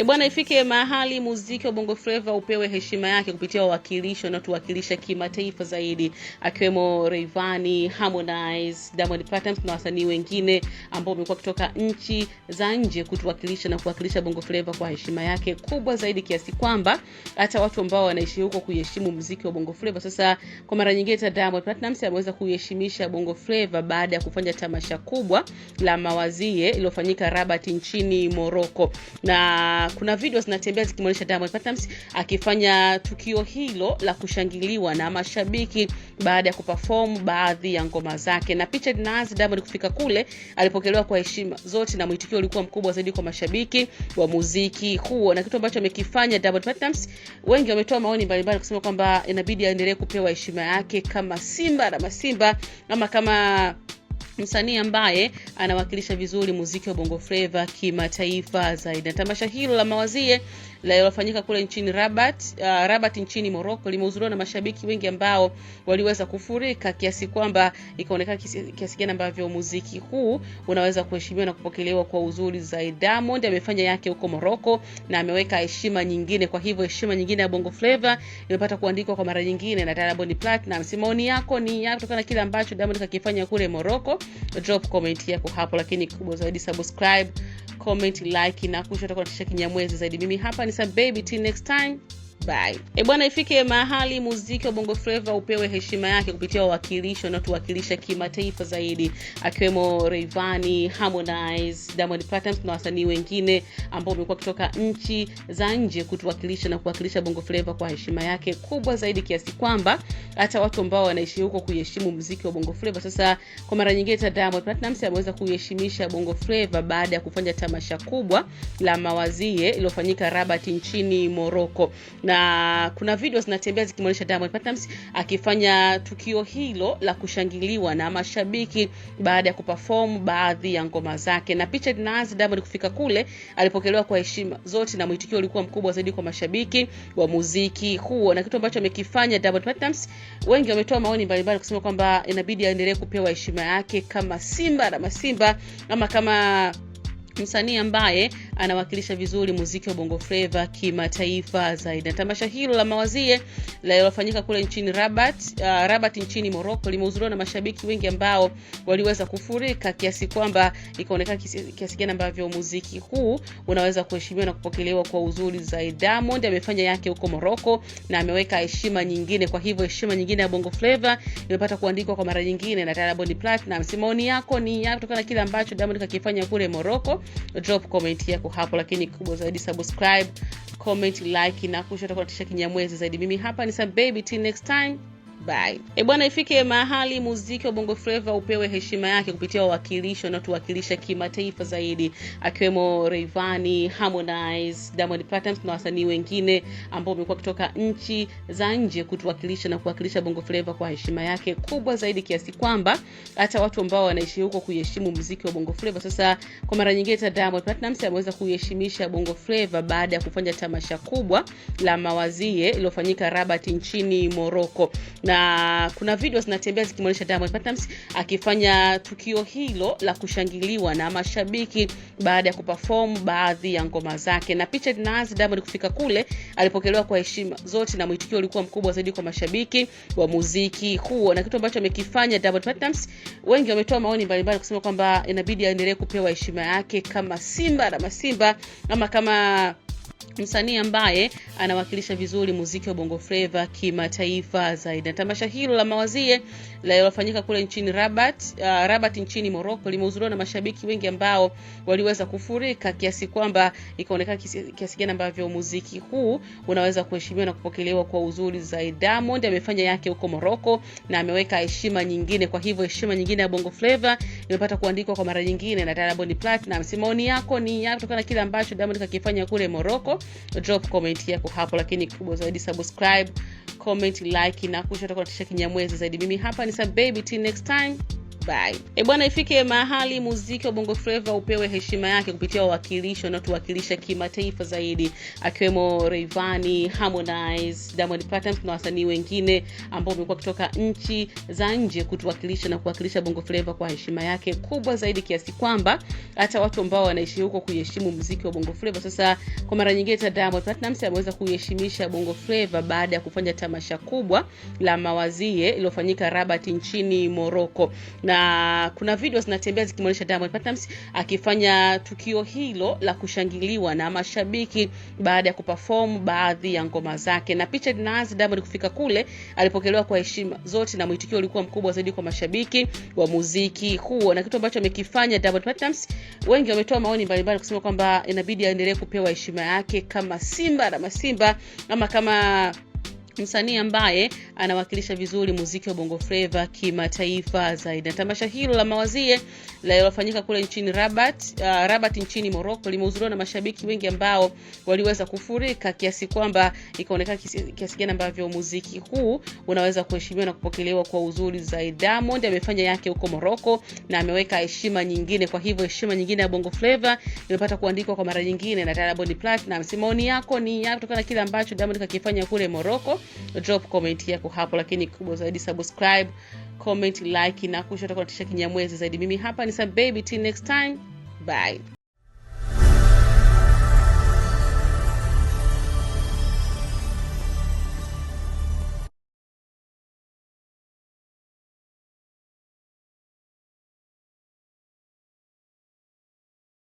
Bwana, ifike mahali muziki wa Bongo Flava upewe heshima yake kupitia wawakilishi wanaotuwakilisha kimataifa zaidi, akiwemo Rayvanny, Harmonize, Diamond Platnumz na wasanii wengine ambao wamekuwa kutoka nchi za nje kutuwakilisha na kuwakilisha Bongo Flava kwa heshima yake kubwa zaidi, kiasi kwamba hata watu ambao wanaishi huko kuheshimu muziki wa Bongo Flava. Sasa kwa mara nyingine Diamond Platnumz ameweza kuheshimisha Bongo Flava baada ya kufanya tamasha kubwa la mawazie iliyofanyika Rabat nchini Morocco, na kuna video zinatembea zikimuonyesha Diamond Platnumz akifanya tukio hilo la kushangiliwa na mashabiki baada ya kuperform baadhi ya ngoma zake, na picha zinaanza Diamond kufika kule alipokelewa kwa heshima zote na mwitikio ulikuwa mkubwa zaidi kwa mashabiki wa muziki huo. Na kitu ambacho amekifanya Diamond Platnumz, wengi wametoa maoni mbalimbali kusema kwamba inabidi aendelee kupewa heshima yake kama simba na masimba, ama kama msanii ambaye anawakilisha vizuri muziki wa Bongo Flava kimataifa zaidi. Tamasha hilo la mawazie lililofanyika kule nchini Rabat nchini Morocco limehudhuriwa na mashabiki wengi ambao waliweza kufurika, kiasi kwamba ikaonekana kiasi gani ambavyo muziki huu unaweza kuheshimiwa na kupokelewa kwa uzuri zaidi. Diamond amefanya yake huko Morocco na ameweka heshima nyingine, kwa hivyo heshima nyingine ya Bongo Flava imepata kuandikwa kwa mara nyingine na Diamond Platnumz. Maoni yako ni yapi kutokana na kile ambacho Diamond kakifanya kule Morocco? Drop comment yako hapo, lakini kubwa zaidi subscribe, comment, like na kushoto kwa kinyamwezi zaidi. Mimi hapa ni Baby, till next time, bye. Bwana, ifike mahali muziki wa Bongo Flava upewe heshima yake kupitia wawakilishi wanaotuwakilisha kimataifa zaidi, akiwemo Rayvanny, Harmonize, Diamond Platnumz na wasanii wengine ambao wamekuwa kutoka nchi za nje kutuwakilisha na kuwakilisha Bongo Flava kwa heshima yake kubwa zaidi, kiasi kwamba hata watu ambao wanaishi huko kuheshimu muziki wa Bongo Flava. Sasa kwa mara nyingine Diamond Platnumz ameweza kuheshimisha Bongo Flava baada ya kufanya tamasha kubwa la mawazie iliyofanyika Rabat nchini Morocco, na kuna video zinatembea zikimuonyesha Diamond Platnumz akifanya tukio hilo la kushangiliwa na mashabiki baada ya kuperform baadhi ya ngoma zake, na picha zinaanza Diamond kufika kule alipokelewa kwa heshima zote na mwitikio ulikuwa mkubwa zaidi kwa mashabiki wa muziki huo. Na kitu ambacho amekifanya Diamond Platnumz, wengi wametoa maoni mbalimbali kusema kwamba inabidi aendelee kupewa heshima yake kama simba na masimba, ama kama msanii ambaye anawakilisha vizuri muziki wa Bongo Flava kimataifa zaidi. Tamasha hilo la mawazie lililofanyika kule nchini Rabat nchini Morocco limehudhuriwa na mashabiki wengi ambao waliweza kufurika, kiasi kwamba ikaonekana kiasi gani ambavyo muziki huu unaweza kuheshimiwa na kupokelewa kwa uzuri zaidi. Diamond amefanya yake huko Morocco na ameweka heshima nyingine, kwa hivyo heshima nyingine ya Bongo Flava imepata kuandikwa kwa mara nyingine na Diamond Platnumz. Maoni yako ni yapi kutokana na kile ambacho Diamond kakifanya kule Morocco? Drop comment yako hapo, lakini kubwa zaidi subscribe, comment, like na kushoto kwa kinyamwezi zaidi. Mimi hapa ni Baby, till next time, bye. Bwana, ifike mahali muziki wa Bongo Flava upewe heshima yake kupitia wawakilishi wanaotuwakilisha kimataifa zaidi, akiwemo Rayvanny, Harmonize, Diamond Platnumz na wasanii wengine ambao wamekuwa kutoka nchi za nje kutuwakilisha na kuwakilisha Bongo Flava kwa heshima yake kubwa zaidi, kiasi kwamba hata watu ambao wanaishi huko kuheshimu muziki wa Bongo Flava. Sasa kwa mara nyingine Diamond Platnumz ameweza kuheshimisha Bongo Flava baada ya kufanya tamasha kubwa la mawazie iliyofanyika Rabat nchini Morocco, na kuna video zinatembea zikimuonyesha Diamond Platnumz akifanya tukio hilo la kushangiliwa na mashabiki baada ya kuperform baadhi ya ngoma zake, na picha zinaanza Diamond kufika kule alipokelewa kwa heshima zote na mwitikio ulikuwa mkubwa zaidi kwa mashabiki wa muziki huo. Na kitu ambacho amekifanya Diamond Platnumz, wengi wametoa maoni mbalimbali kusema kwamba inabidi aendelee kupewa heshima yake kama simba na masimba, ama kama msanii ambaye anawakilisha vizuri muziki wa Bongo Flava kimataifa zaidi. Tamasha hilo la mawazie lililofanyika kule nchini Rabat nchini Morocco limehudhuriwa na mashabiki wengi ambao waliweza kufurika, kiasi kwamba ikaonekana kiasi gani ambavyo muziki huu unaweza kuheshimiwa na kupokelewa kwa uzuri zaidi. Diamond amefanya yake huko Morocco na ameweka heshima nyingine, kwa hivyo heshima nyingine ya Bongo Flava imepata kuandikwa kwa mara nyingine na Diamond Platnumz. Maoni yako ni yapi kutokana na kile ambacho Diamond kakifanya kule Morocco? Drop comment yako hapo, lakini kubwa zaidi subscribe, comment, like na kushoto kwa kinyamwezi zaidi. Mimi hapa ni Baby, till next time, Bye. Bwana, ifike mahali muziki wa Bongo Flava upewe heshima yake kupitia wawakilishi wanaotuwakilisha kimataifa zaidi, akiwemo Rayvanny, Harmonize, Diamond Platnumz na wasanii wengine ambao wamekuwa kutoka nchi za nje kutuwakilisha na kuwakilisha Bongo Flava kwa heshima yake kubwa zaidi, kiasi kwamba hata watu ambao wanaishi huko kuheshimu muziki wa Bongo Flava. Sasa kwa mara nyingine tena Diamond Platnumz ameweza kuheshimisha Bongo Flava baada ya kufanya tamasha kubwa la Mawazie iliyofanyika Rabat nchini Morocco. Na kuna video zinatembea zikimuonyesha Diamond Platnumz akifanya tukio hilo la kushangiliwa na mashabiki baada ya kuperform baadhi ya ngoma zake. Na picha zinaanza Diamond kufika kule, alipokelewa kwa heshima zote na mwitikio ulikuwa mkubwa zaidi kwa mashabiki wa muziki huo. Na kitu ambacho amekifanya Diamond Platnumz, wengi wametoa maoni mbalimbali kusema kwamba inabidi aendelee kupewa heshima yake kama Simba na Masimba, ama kama msanii ambaye anawakilisha vizuri muziki wa Bongo Flava kimataifa zaidi. Tamasha hilo la Mawazie lililofanyika kule nchini Rabat nchini Morocco limehudhuriwa na mashabiki wengi ambao waliweza kufurika, kiasi kwamba ikaonekana kiasi gani ambavyo muziki huu unaweza kuheshimiwa na kupokelewa kwa uzuri zaidi. Diamond amefanya yake huko Morocco na ameweka heshima nyingine, kwa hivyo heshima nyingine ya Bongo Flava imepata kuandikwa kwa mara nyingine na Diamond Platnumz. Maoni yako ni yapi kutokana na kile ambacho Diamond kakifanya kule Morocco? Drop comment yako hapo, lakini kubwa zaidi subscribe, comment, like na kushoto kwa tisha kinyamwezi zaidi. Mimi hapa ni Sam Baby, till next time, bye.